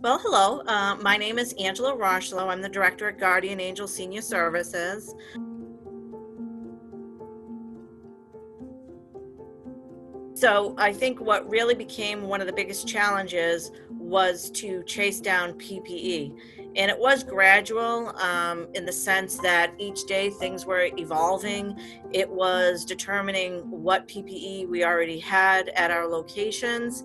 Well, hello. My name is Angela Roucheleau. I'm the director at Guardian Angel Senior Services. So I think what really became one of the biggest challenges was to chase down PPE. And it was gradual in the sense that each day things were evolving. It was determining what PPE we already had at our locations,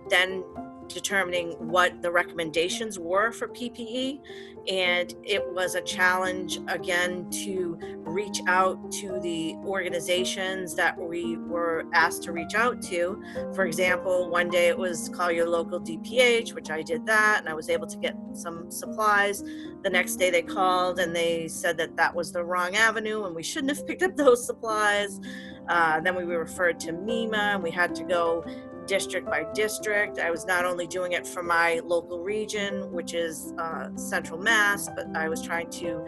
then determining what the recommendations were for PPE. And it was a challenge again to reach out to the organizations that we were asked to reach out to. For example, one day it was call your local DPH, which I did that, and I was able to get some supplies. The next day they called and they said that that was the wrong avenue and we shouldn't have picked up those supplies. Then we were referred to MEMA and we had to go district by district. I was not only doing it for my local region, which is Central Mass, but I was trying to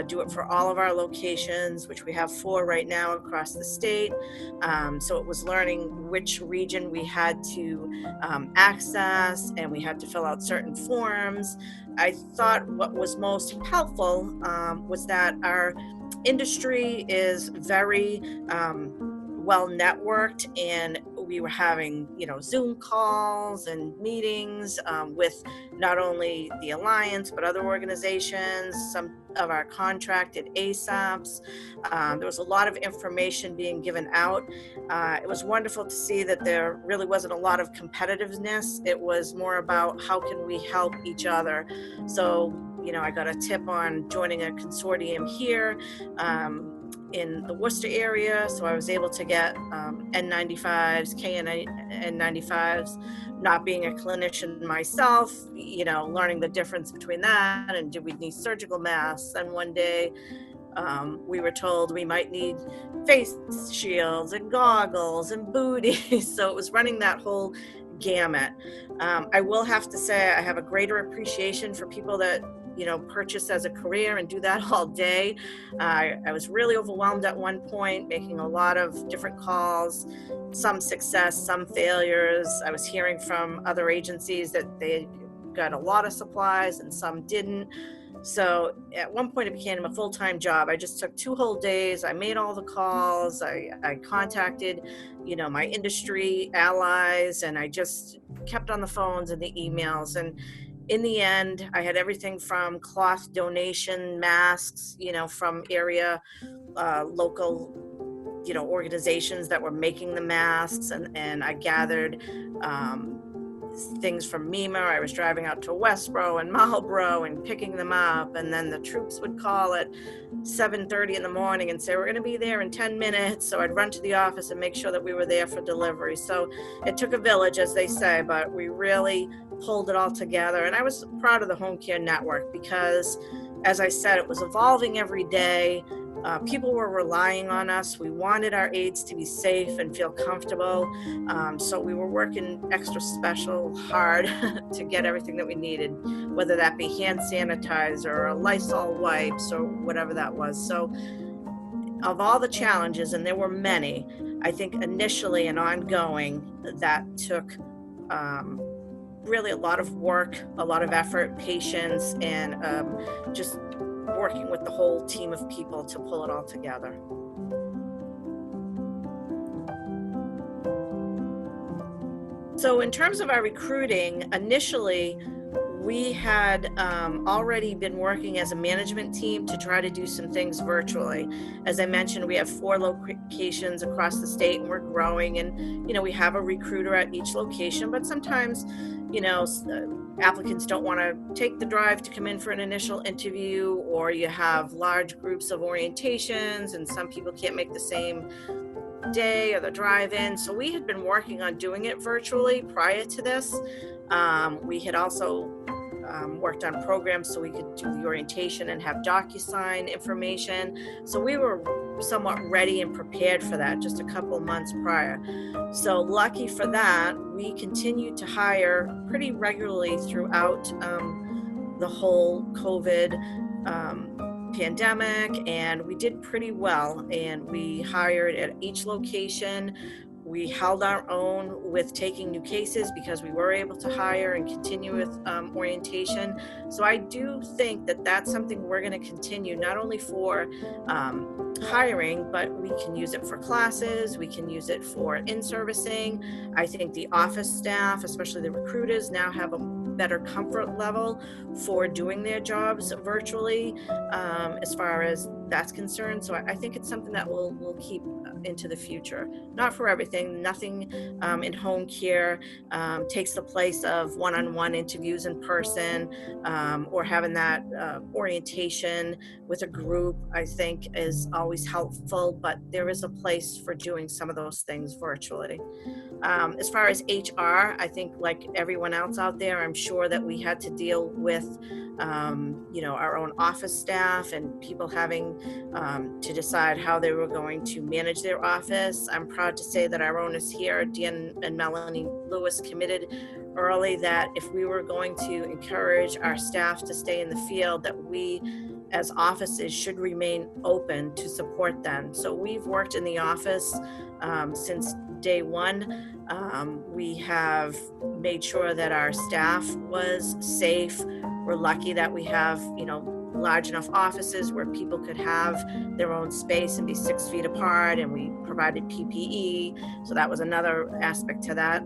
do it for all of our locations, which we have 4 right now across the state. So it was learning which region we had to access, and we had to fill out certain forms. I thought what was most helpful was that our industry is very well networked, and we were having Zoom calls and meetings with not only the alliance but other organizations, some of our contracted ASAPs. There was a lot of information being given out. It was wonderful to see that there really wasn't a lot of competitiveness. It was more about how can we help each other. So I got a tip on joining a consortium here in the Worcester area, so I was able to get N95s, KN95s. Not being a clinician myself, learning the difference between that and do we need surgical masks. And one day we were told we might need face shields and goggles and booties. So it was running that whole gamut. I will have to say I have a greater appreciation for people that purchase as a career and do that all day. I was really overwhelmed at one point, making a lot of different calls, some success, some failures. I was hearing from other agencies that they got a lot of supplies and some didn't. So at one point it became a full-time job. I just took 2 whole days. I made all the calls. I contacted, my industry allies, and I just kept on the phones and the emails. And in the end, I had everything from cloth donation masks, from area local, organizations that were making the masks, and I gathered things from MEMA. I was driving out to Westboro and Marlboro and picking them up, and then the troops would call at 7:30 in the morning and say, we're going to be there in 10 minutes. So I'd run to the office and make sure that we were there for delivery. So it took a village, as they say, but we really pulled it all together. And I was proud of the home care network because, as I said, it was evolving every day. People were relying on us. We wanted our aides to be safe and feel comfortable. So we were working extra special hard to get everything that we needed, whether that be hand sanitizer or Lysol wipes or whatever that was. So of all the challenges, and there were many, I think initially and ongoing, that took really a lot of work, a lot of effort, patience, and just working with the whole team of people to pull it all together. So in terms of our recruiting, initially, we had already been working as a management team to try to do some things virtually. As I mentioned, we have 4 locations across the state and we're growing, and we have a recruiter at each location, but sometimes applicants don't want to take the drive to come in for an initial interview, or you have large groups of orientations and some people can't make the same day or the drive-in. So we had been working on doing it virtually prior to this. We had also worked on programs so we could do the orientation and have DocuSign information. So we were somewhat ready and prepared for that just a couple months prior. So lucky for that, we continued to hire pretty regularly throughout the whole COVID pandemic, and we did pretty well. And we hired at each location. We held our own with taking new cases because we were able to hire and continue with orientation. So I do think that that's something we're going to continue, not only for hiring, but we can use it for classes, we can use it for in-servicing. I think the office staff, especially the recruiters, now have a better comfort level for doing their jobs virtually, as far as that's concerned. So I think it's something that we'll keep into the future. Not for everything. Nothing in home care takes the place of one-on-one interviews in person, or having that orientation with a group. I think is always helpful, but there is a place for doing some of those things virtually. As far as HR, I think like everyone else out there, I'm sure that we had to deal with, our own office staff and people having to decide how they were going to manage their office. I'm proud to say that our owners here, Dan and Melanie Lewis, committed early that if we were going to encourage our staff to stay in the field, that we as offices should remain open to support them. So we've worked in the office since day one. We have made sure that our staff was safe. We're lucky that we have, large enough offices where people could have their own space and be 6 feet apart, and we provided PPE. So that was another aspect to that.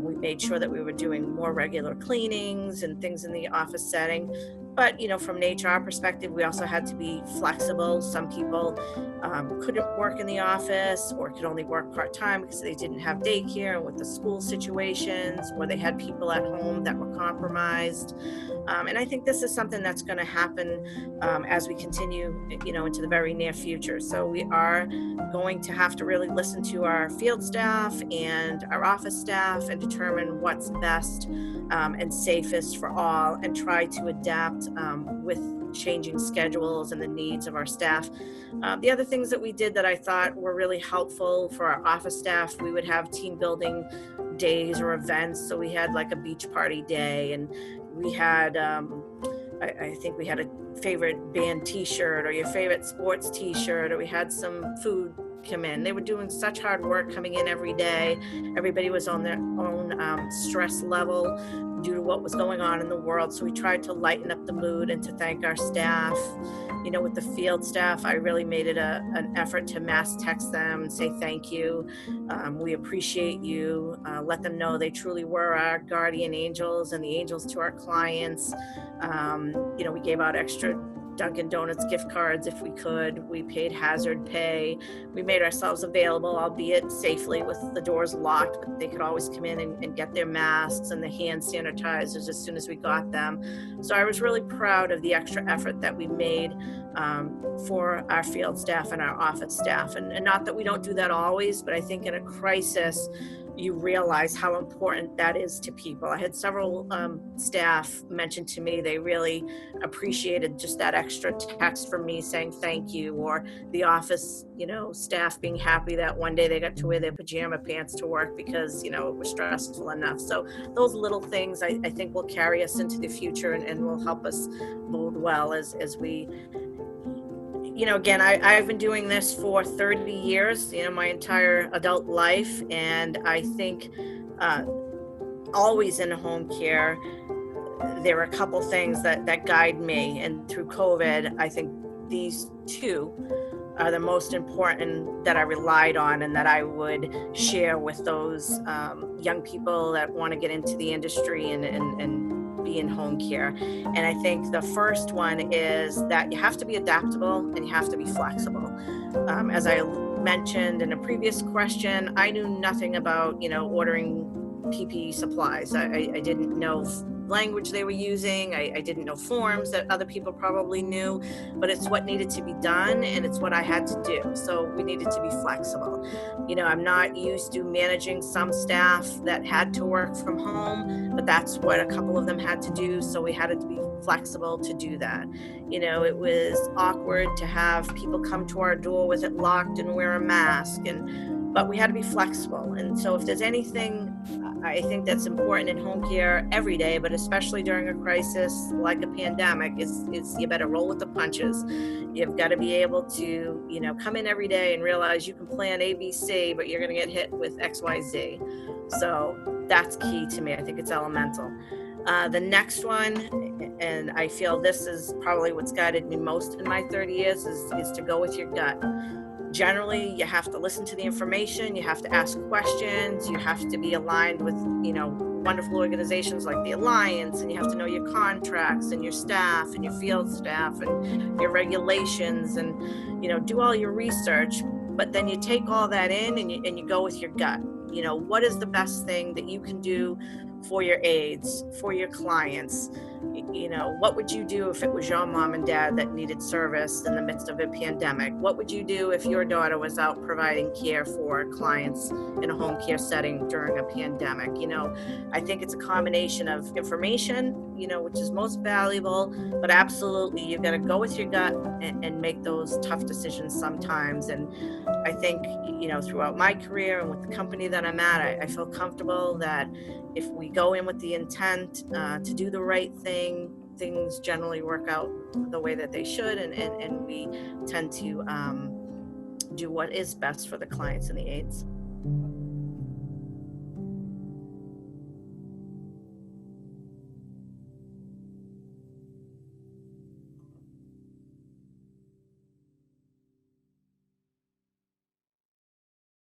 We made sure that we were doing more regular cleanings and things in the office setting. But, from an HR perspective, we also had to be flexible. Some people couldn't work in the office or could only work part-time because they didn't have daycare, and with the school situations, or they had people at home that were compromised. And I think this is something that's going to happen as we continue, into the very near future. So we are going to have to really listen to our field staff and our office staff and determine what's best and safest for all, and try to adapt with changing schedules and the needs of our staff. The other things that we did that I thought were really helpful for our office staff, we would have team building days or events. So we had like a beach party day, and we had, I think we had a favorite band t-shirt or your favorite sports t-shirt, or we had some food come in. They were doing such hard work coming in every day. Everybody was on their own stress level due to what was going on in the world. So we tried to lighten up the mood and to thank our staff. With the field staff, I really made it an effort to mass text them and say thank you. We appreciate you. Let them know they truly were our guardian angels and the angels to our clients. We gave out extra Dunkin' Donuts gift cards if we could. We paid hazard pay. We made ourselves available, albeit safely, with the doors locked, but they could always come in and get their masks and the hand sanitizers as soon as we got them. So I was really proud of the extra effort that we made for our field staff and our office staff. And not that we don't do that always, but I think in a crisis, you realize how important that is to people. I had several staff mention to me they really appreciated just that extra text from me saying thank you, or the office, staff being happy that one day they got to wear their pajama pants to work because, it was stressful enough. So those little things I think will carry us into the future and will help us bode well as we, again, I've been doing this for 30 years, my entire adult life. And I think always in home care, there are a couple things that guide me. And through COVID, I think these two are the most important that I relied on and that I would share with those young people that want to get into the industry and be in home care. And I think the first one is that you have to be adaptable and you have to be flexible. As I mentioned in a previous question, I knew nothing about, ordering PPE supplies. I didn't know language they were using. I didn't know forms that other people probably knew, but it's what needed to be done and it's what I had to do. So we needed to be flexible. I'm not used to managing some staff that had to work from home, but that's what a couple of them had to do. So we had to be flexible to do that. It was awkward to have people come to our door with it locked and wear a mask, but we had to be flexible. And so if there's anything I think that's important in home care every day, but especially during a crisis like a pandemic, is you better roll with the punches. You've got to be able to, come in every day and realize you can plan A, B, C, but you're going to get hit with X, Y, Z. So that's key to me. I think it's elemental. The next one, and I feel this is probably what's guided me most in my 30 years, is to go with your gut. Generally, you have to listen to the information, you have to ask questions, you have to be aligned with, wonderful organizations like the Alliance, and you have to know your contracts and your staff and your field staff and your regulations, and, do all your research. But then you take all that in and you go with your gut. What is the best thing that you can do for your aides, for your clients? What would you do if it was your mom and dad that needed service in the midst of a pandemic? What would you do if your daughter was out providing care for clients in a home care setting during a pandemic? I think it's a combination of information, which is most valuable, but absolutely you've got to go with your gut and make those tough decisions sometimes. And I think, throughout my career and with the company that I'm at, I feel comfortable that if we go in with the intent to do the right thing, things generally work out the way that they should, and we tend to do what is best for the clients and the aides.